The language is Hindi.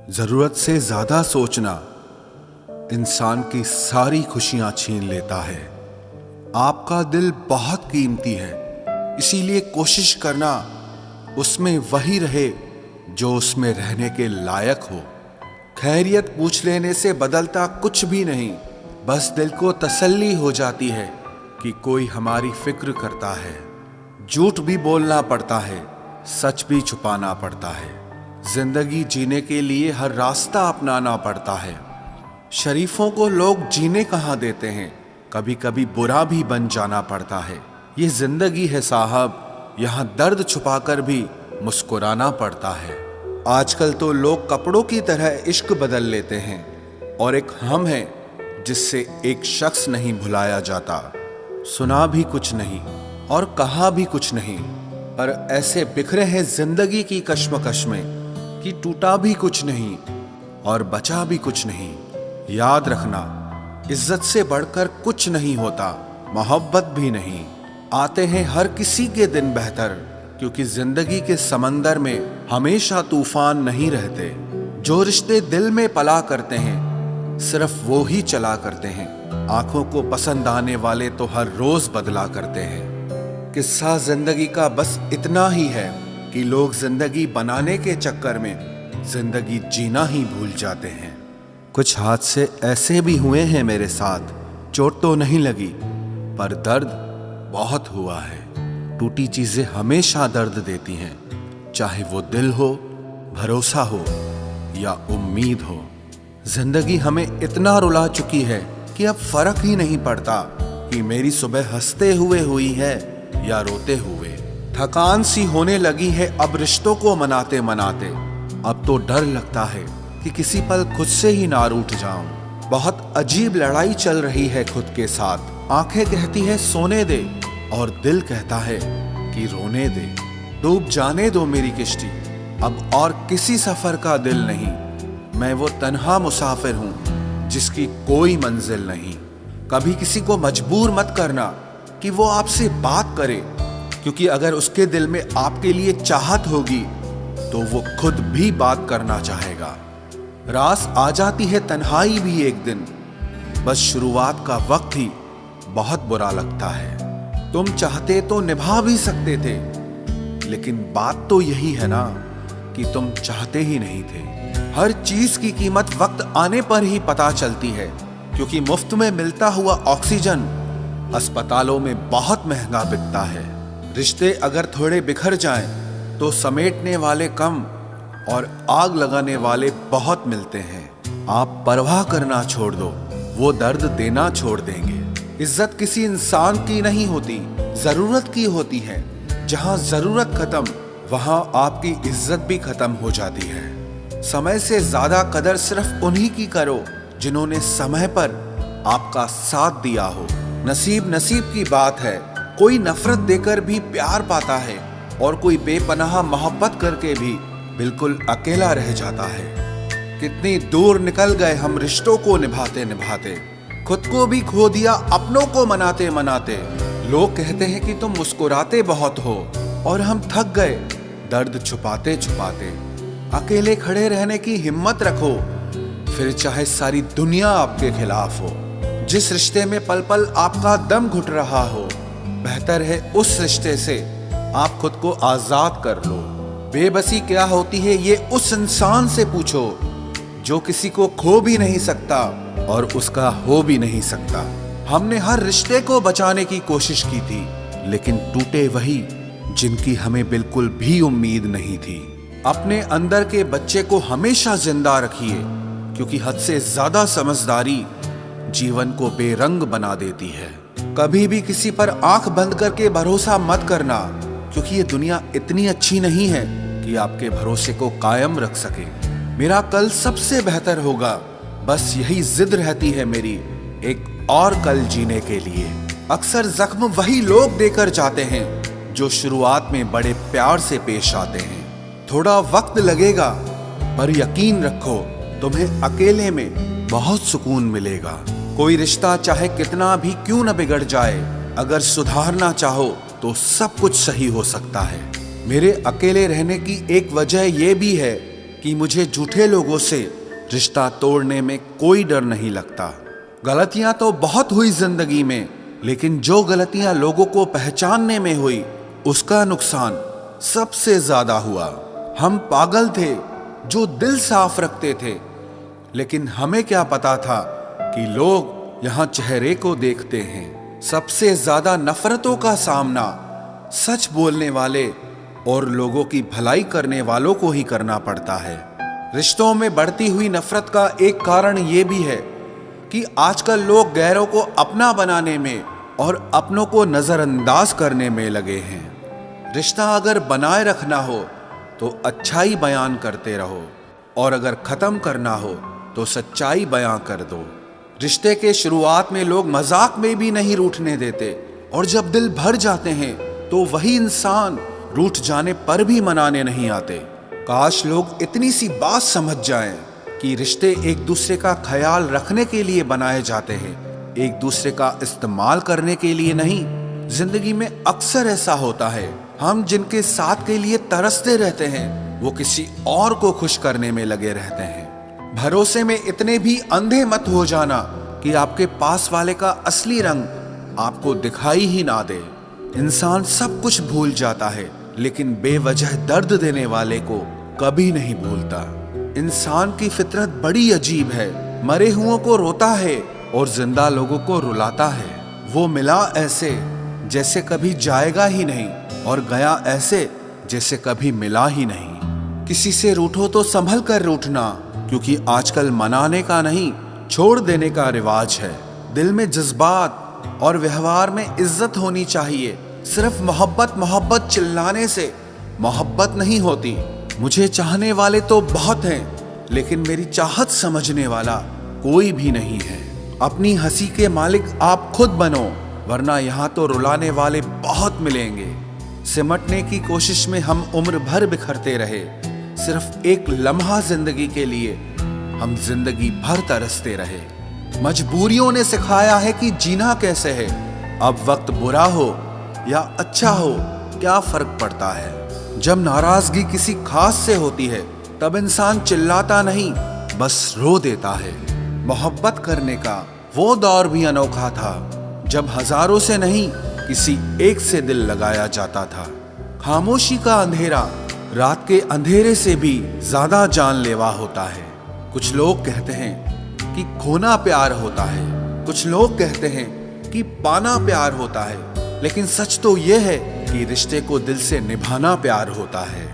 जरूरत से ज्यादा सोचना इंसान की सारी खुशियां छीन लेता है। आपका दिल बहुत कीमती है, इसीलिए कोशिश करना उसमें वही रहे जो उसमें रहने के लायक हो। खैरियत पूछ लेने से बदलता कुछ भी नहीं, बस दिल को तसल्ली हो जाती है कि कोई हमारी फिक्र करता है। झूठ भी बोलना पड़ता है, सच भी छुपाना पड़ता है। जिंदगी जीने के लिए हर रास्ता अपनाना पड़ता है। शरीफों को लोग जीने कहाँ देते हैं, कभी कभी बुरा भी बन जाना पड़ता है। ये जिंदगी है साहब, यहाँ दर्द छुपाकर भी मुस्कुराना पड़ता है। आजकल तो लोग कपड़ों की तरह इश्क बदल लेते हैं, और एक हम है जिससे एक शख्स नहीं भुलाया जाता। सुना भी कुछ नहीं और कहा भी कुछ नहीं, पर ऐसे बिखरे हैं जिंदगी की कश्मकश में कि टूटा भी कुछ नहीं और बचा भी कुछ नहीं। याद रखना, इज्जत से बढ़कर कुछ नहीं होता, मोहब्बत भी नहीं। आते हैं हर किसी के दिन बेहतर, क्योंकि जिंदगी के समंदर में हमेशा तूफान नहीं रहते। जो रिश्ते दिल में पला करते हैं सिर्फ वो ही चला करते हैं। आंखों को पसंद आने वाले तो हर रोज बदला करते हैं। किस्सा जिंदगी का बस इतना ही है कि लोग जिंदगी बनाने के चक्कर में जिंदगी जीना ही भूल जाते हैं। कुछ हादसे ऐसे भी हुए हैं मेरे साथ, चोट तो नहीं लगी पर दर्द बहुत हुआ है। टूटी चीजें हमेशा दर्द देती हैं, चाहे वो दिल हो, भरोसा हो या उम्मीद हो। जिंदगी हमें इतना रुला चुकी है कि अब फर्क ही नहीं पड़ता कि मेरी सुबह हंसते हुए हुई है या रोते हुए। थकान सी होने लगी है अब रिश्तों को मनाते मनाते। अब तो डर लगता है कि किसी पल खुद से ही ना रूठ जाऊं। बहुत अजीब लड़ाई चल रही है खुद के साथ। आंखें कहती है सोने दे और दिल कहता है कि रोने दे। डूब जाने दो मेरी किश्ती, अब और किसी सफर का दिल नहीं। मैं वो तन्हा मुसाफिर हूं जिसकी कोई मंजिल नहीं। कभी किसी को मजबूर मत करना कि वो आपसे बात करे, क्योंकि अगर उसके दिल में आपके लिए चाहत होगी तो वो खुद भी बात करना चाहेगा। रास आ जाती है तन्हाई भी एक दिन, बस शुरुआत का वक्त ही बहुत बुरा लगता है। तुम चाहते तो निभा भी सकते थे, लेकिन बात तो यही है ना कि तुम चाहते ही नहीं थे। हर चीज की कीमत वक्त आने पर ही पता चलती है, क्योंकि मुफ्त में मिलता हुआ ऑक्सीजन अस्पतालों में बहुत महंगा बिकता है। रिश्ते अगर थोड़े बिखर जाएं तो समेटने वाले कम और आग लगाने वाले बहुत मिलते हैं। आप परवाह करना छोड़ दो, वो दर्द देना छोड़ देंगे। इज्जत किसी इंसान की नहीं होती, जरूरत की होती है। जहां जरूरत खत्म वहां आपकी इज्जत भी खत्म हो जाती है। समय से ज्यादा कदर सिर्फ उन्हीं की करो जिन्होंने समय पर आपका साथ दिया हो। नसीब नसीब की बात है, कोई नफरत देकर भी प्यार पाता है और कोई बेपनाह मोहब्बत करके भी बिल्कुल अकेला रह जाता है। कितनी दूर निकल गए हम रिश्तों को निभाते निभाते, खुद को भी खो दिया अपनों को मनाते मनाते। लोग कहते हैं कि तुम मुस्कुराते बहुत हो, और हम थक गए दर्द छुपाते छुपाते। अकेले खड़े रहने की हिम्मत रखो, फिर चाहे सारी दुनिया आपके खिलाफ हो। जिस रिश्ते में पल पल आपका दम घुट रहा हो, बेहतर है उस रिश्ते से आप खुद को आजाद कर लो। बेबसी क्या होती है ये उस इंसान से पूछो जो किसी को खो भी नहीं सकता और उसका हो भी नहीं सकता। हमने हर रिश्ते को बचाने की कोशिश की थी, लेकिन टूटे वही जिनकी हमें बिल्कुल भी उम्मीद नहीं थी। अपने अंदर के बच्चे को हमेशा जिंदा रखिए, क्योंकि हद से ज्यादा समझदारी जीवन को बेरंग बना देती है। कभी भी किसी पर आंख बंद करके भरोसा मत करना, क्योंकि ये दुनिया इतनी अच्छी नहीं है कि आपके भरोसे को कायम रख सके। मेरा कल सबसे बेहतर होगा, बस यही जिद रहती है मेरी, एक और कल जीने के लिए। अक्सर जख्म वही लोग देकर जाते हैं जो शुरुआत में बड़े प्यार से पेश आते हैं। थोड़ा वक्त लगेगा, पर यकीन रखो तुम्हें अकेले में बहुत सुकून मिलेगा। कोई रिश्ता चाहे कितना भी क्यों न बिगड़ जाए, अगर सुधारना चाहो तो सब कुछ सही हो सकता है। मेरे अकेले रहने की एक वजह यह भी है कि मुझे झूठे लोगों से रिश्ता तोड़ने में कोई डर नहीं लगता। गलतियां तो बहुत हुई जिंदगी में, लेकिन जो गलतियां लोगों को पहचानने में हुई उसका नुकसान सबसे ज्यादा हुआ। हम पागल थे जो दिल साफ रखते थे, लेकिन हमें क्या पता था कि लोग यहां चेहरे को देखते हैं। सबसे ज्यादा नफरतों का सामना सच बोलने वाले और लोगों की भलाई करने वालों को ही करना पड़ता है। रिश्तों में बढ़ती हुई नफरत का एक कारण यह भी है कि आजकल लोग गैरों को अपना बनाने में और अपनों को नजरअंदाज करने में लगे हैं। रिश्ता अगर बनाए रखना हो तो अच्छाई बयान करते रहो, और अगर खत्म करना हो तो सच्चाई बयां कर दो। रिश्ते के शुरुआत में लोग मजाक में भी नहीं रूठने देते, और जब दिल भर जाते हैं तो वही इंसान रूठ जाने पर भी मनाने नहीं आते। काश लोग इतनी सी बात समझ जाएं कि रिश्ते एक दूसरे का ख्याल रखने के लिए बनाए जाते हैं, एक दूसरे का इस्तेमाल करने के लिए नहीं। जिंदगी में अक्सर ऐसा होता है, हम जिनके साथ के लिए तरसते रहते हैं वो किसी और को खुश करने में लगे रहते हैं। भरोसे में इतने भी अंधे मत हो जाना कि आपके पास वाले का असली रंग आपको दिखाई ही ना दे। इंसान सब कुछ भूल जाता है, लेकिन बेवजह दर्द देने वाले को कभी नहीं भूलता। इंसान की फितरत बड़ी अजीब है, मरे हुओं को रोता है और जिंदा लोगों को रुलाता है। वो मिला ऐसे जैसे कभी जाएगा ही नहीं, और गया ऐसे जैसे कभी मिला ही नहीं। किसी से रूठो तो संभल कर रूठना, क्योंकि आजकल मनाने का नहीं छोड़ देने का रिवाज है। दिल में जज्बात और व्यवहार में इज्जत होनी चाहिए। सिर्फ मोहब्बत मोहब्बत चिल्लाने से मोहब्बत नहीं होती। मुझे चाहने वाले तो बहुत हैं, लेकिन मेरी चाहत समझने वाला कोई भी नहीं है। अपनी हंसी के मालिक आप खुद बनो, वरना यहाँ तो रुलाने वाले बहुत मिलेंगे। सिमटने की कोशिश में हम उम्र भर बिखरते रहे, सिर्फ एक लम्हा जिंदगी के लिए हम जिंदगी भर तरसते रहे। मजबूरियों ने सिखाया है कि जीना कैसे है। अब वक्त बुरा हो या अच्छा हो क्या फर्क पड़ता है। जब नाराजगी किसी खास से होती है तब इंसान चिल्लाता नहीं, बस रो देता है। मोहब्बत करने का वो दौर भी अनोखा था जब हजारों से नहीं किसी एक से दिल लगाया जाता था। खामोशी का अंधेरा रात के अंधेरे से भी ज्यादा जानलेवा होता है। कुछ लोग कहते हैं कि खोना प्यार होता है, कुछ लोग कहते हैं कि पाना प्यार होता है, लेकिन सच तो यह है कि रिश्ते को दिल से निभाना प्यार होता है।